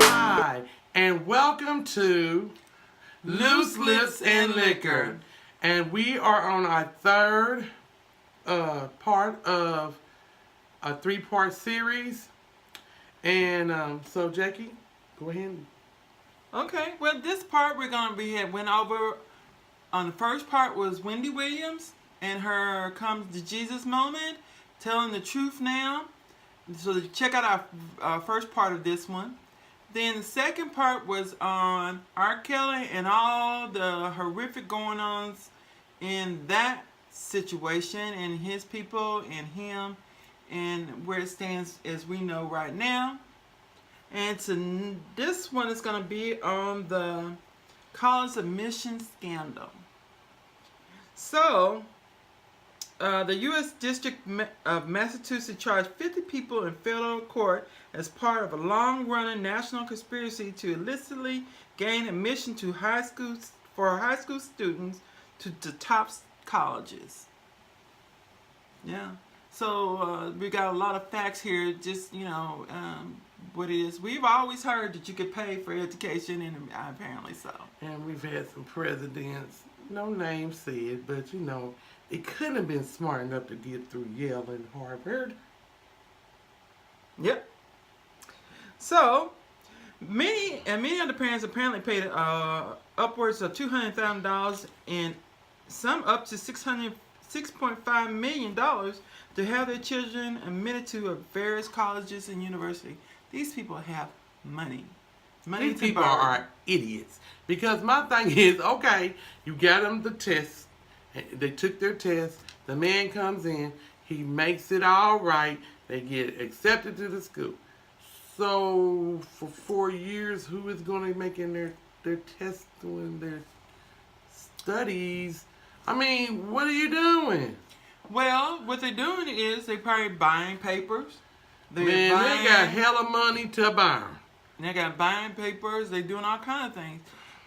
Hi, and welcome to Loose Lips and Liquor. And we are on our third part of a three-part series. And so, Jackie, go ahead. Okay, well, this part we're going to went over on the first part was Wendy Williams and her comes to Jesus moment, telling the truth now. So check out our first part of this one. Then the second part was on R. Kelly and all the horrific going-ons in that situation and his people and him and where it stands as we know right now. And this one is going to be on the college admission scandal. So, the U.S. District of Massachusetts charged 50 people in federal court as part of a long-running national conspiracy to illicitly gain admission to high school students to the top colleges. Yeah. So we got a lot of facts here. Just what it is. We've always heard that you could pay for education, and apparently so. And we've had some presidents, no names said, but it couldn't have been smart enough to get through Yale and Harvard. Yep. So, many of the parents apparently paid upwards of $200,000 and some up to $6.5 million to have their children admitted to various colleges and universities. These people have money. These people are idiots. Because my thing is, okay, you got them the test. They took their test. The man comes in. He makes it all right. They get accepted to the school. So, for 4 years, who is going to be making their tests, doing their studies? I mean, what are you doing? Well, what they're doing is they're probably buying papers. They got hella money to buy. They got buying papers. They're doing all kind of things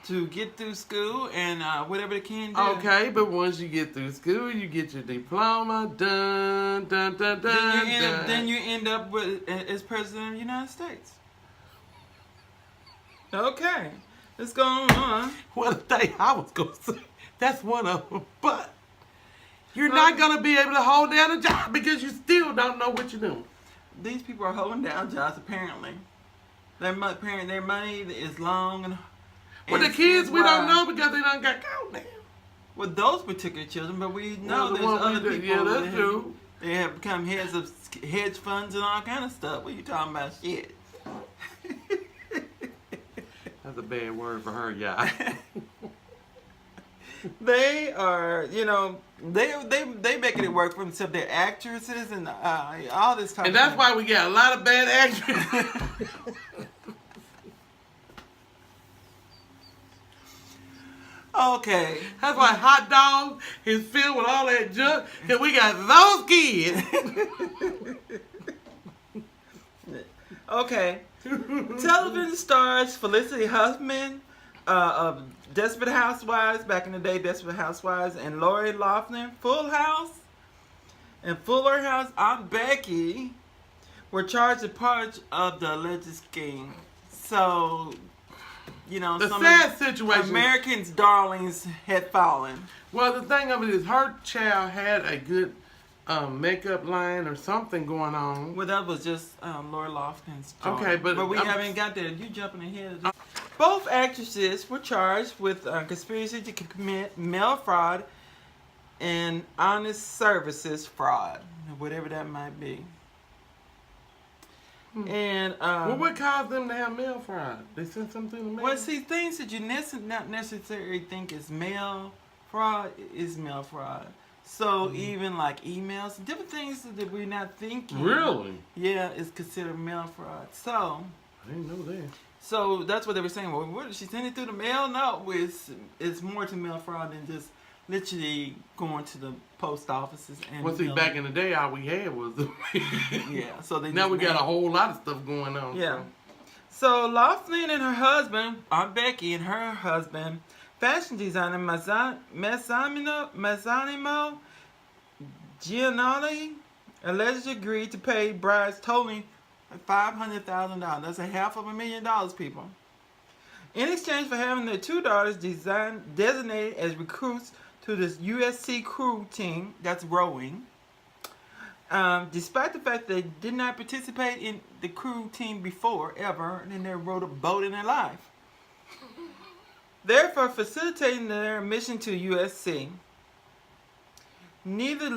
to get through school and whatever they can do. Okay, but once you get through school, you get your diploma. Dun, dun, dun, dun, then you end up with as president of the United States. Okay, let's go on. Well, the thing I was going to say, that's one of them. But you're not going to be able to hold down a job because you still don't know what you're doing. These people are holding down jobs, apparently. Their money is long and well, the kids, we don't know because they done got caught now. With those particular children, but we know there's other people. Yeah, that's true. They have become heads of hedge funds and all kind of stuff. What are you talking about? Shit. That's a bad word for her, y'all. They are, they making it work for themselves. They're actresses and all this type of thing. And that's why we got a lot of bad actresses. Okay. That's why Hot Dog is filled with all that junk, because we got those kids. Okay. Television stars Felicity Huffman of Desperate Housewives, back in the day, Desperate Housewives, and Lori Loughlin, Full House, and Fuller House, Aunt Becky, were charged as part of the alleged scheme. So, the some sad situation. Americans' darlings had fallen. Well, the thing of it is, her child had a good makeup line or something going on. Well, that was just Lori Loughlin's child. Okay, but we haven't got there. You jumping ahead. Both actresses were charged with conspiracy to commit mail fraud and honest services fraud, whatever that might be. And well, what caused them to have mail fraud? They sent something to mail? Well, see, things that you not necessarily think is mail fraud is mail fraud. So even like emails, different things that we're not thinking. Really? Yeah, is considered mail fraud. So I didn't know that. So that's what they were saying. Well, what did she send it through the mail? No, it's more to mail fraud than just literally going to the post offices and. Well, see, back in the day, all we had was the yeah. So they now we got a whole lot of stuff going on. Yeah. So Loughlin and her husband, Aunt Becky, and her husband, fashion designer Massimino Giannoli, allegedly agreed to pay bribes totaling $500,000. That's $500,000, people. In exchange for having their two daughters designated as recruits to this USC crew team that's rowing, despite the fact they did not participate in the crew team before, ever, and then they rowed a boat in their life. Therefore, facilitating their mission to USC, neither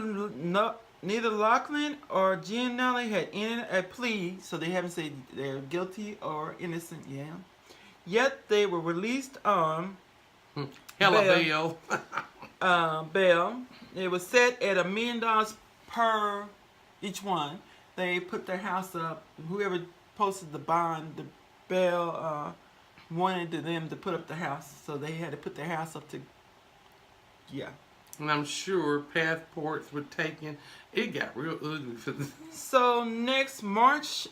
Loughlin or Gianelli had entered a plea, so they haven't said they're guilty or innocent yet. Yet they were released on bail. Bail. It was set at $1 million per each one. They put their house up. Whoever posted the bond, the bail, wanted them to put up the house, so they had to put their house up to. Yeah. And I'm sure passports were taken. It got real ugly for them. So next March,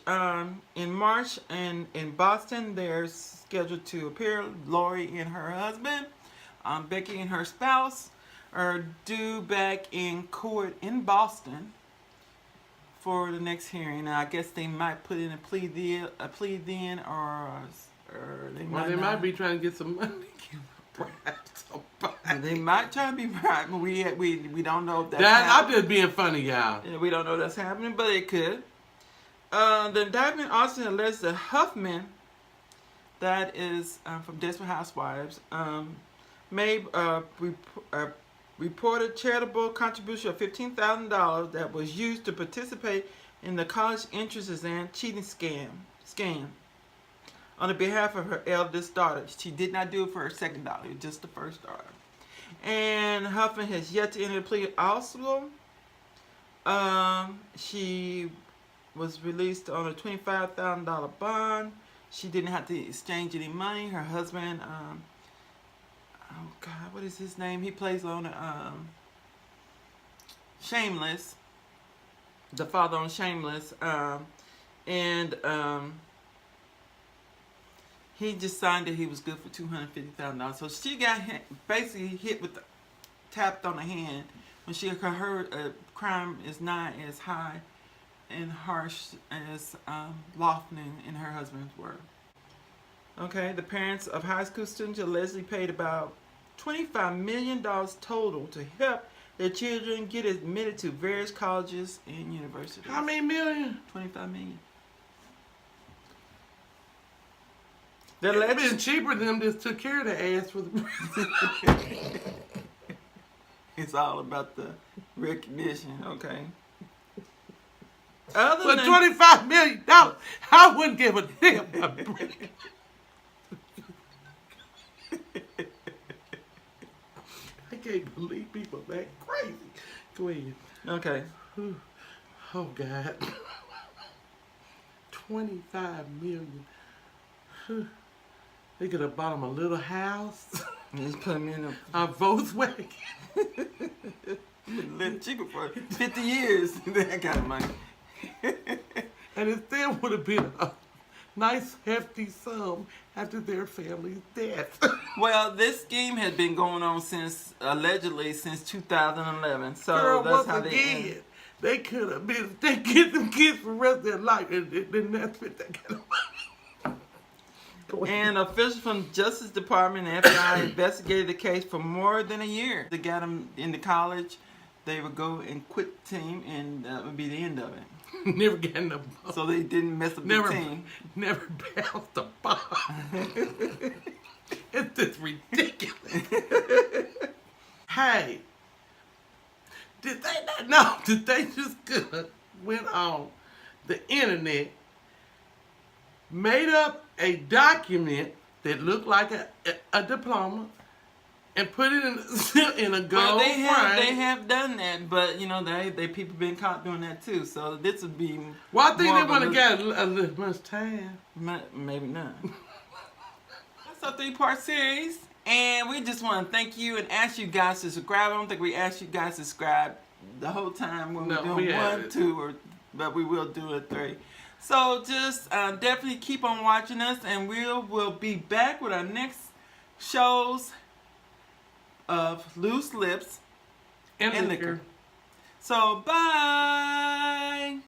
in March, and in Boston, they're scheduled to appear. Lori and her husband, Becky and her spouse, are due back in court in Boston for the next hearing. Now, I guess they might put in a plea then, or they might. Well, they might be trying to get some money. They might try to be right, but we don't know if that's I'm happening. just being funny, y'all. Yeah, we don't know if that's happening, but it could. The indictment also alleged that Huffman, that is from Desperate Housewives, made reported charitable contribution of $15,000 that was used to participate in the college entrance exam cheating scam on the behalf of her eldest daughter. She did not do it for her second daughter, just the first daughter. And Huffman has yet to enter the plea also. She was released on a $25,000 bond. She didn't have to exchange any money. Her husband, oh God, what is his name? He plays on Shameless, the father on Shameless, he just signed that he was good for $250,000. So she got basically hit with tapped on the hand when her crime is not as high and harsh as Loftman and her husband's were. Okay, the parents of high school students allegedly paid about $25 million total to help their children get admitted to various colleges and universities. How many million? $25 million. It's been cheaper than them just took care of the ass for the It's all about the recognition, okay? For $25 million, I wouldn't give a damn. I can't believe people are that crazy. Go ahead. Okay. Oh God. $25 million. They could have bought him a little house. Just put him in a Volkswagen. Little cheaper for 50 years. That kind of money. And it still would have been a nice hefty sum after their family's death. Well, this scheme has been going on allegedly since 2011. So Girl, that's how they could have been. They get them kids for the rest of their life, and then that's what they got. And officials from Justice Department and FBI investigated the case for more than a year. They got them into college. They would go and quit the team, and that would be the end of it. Never got in the ball. So they didn't mess up the team. Never bounced the ball. It's just ridiculous. Hey, did they not know that they just could have went on the internet, made up a document that looked like a diploma, and put it in a gold frame? They have done that, but you know they people been caught doing that too. So this would be. Well, I think they want to get a little much time. Maybe not. That's a 3-part series, and we just want to thank you and ask you guys to subscribe. I don't think we asked you guys to subscribe the whole time when we're doing 1, 2, but we will do a 3. So just definitely keep on watching us, and we'll be back with our next shows of Loose Lips and Liquor. So bye.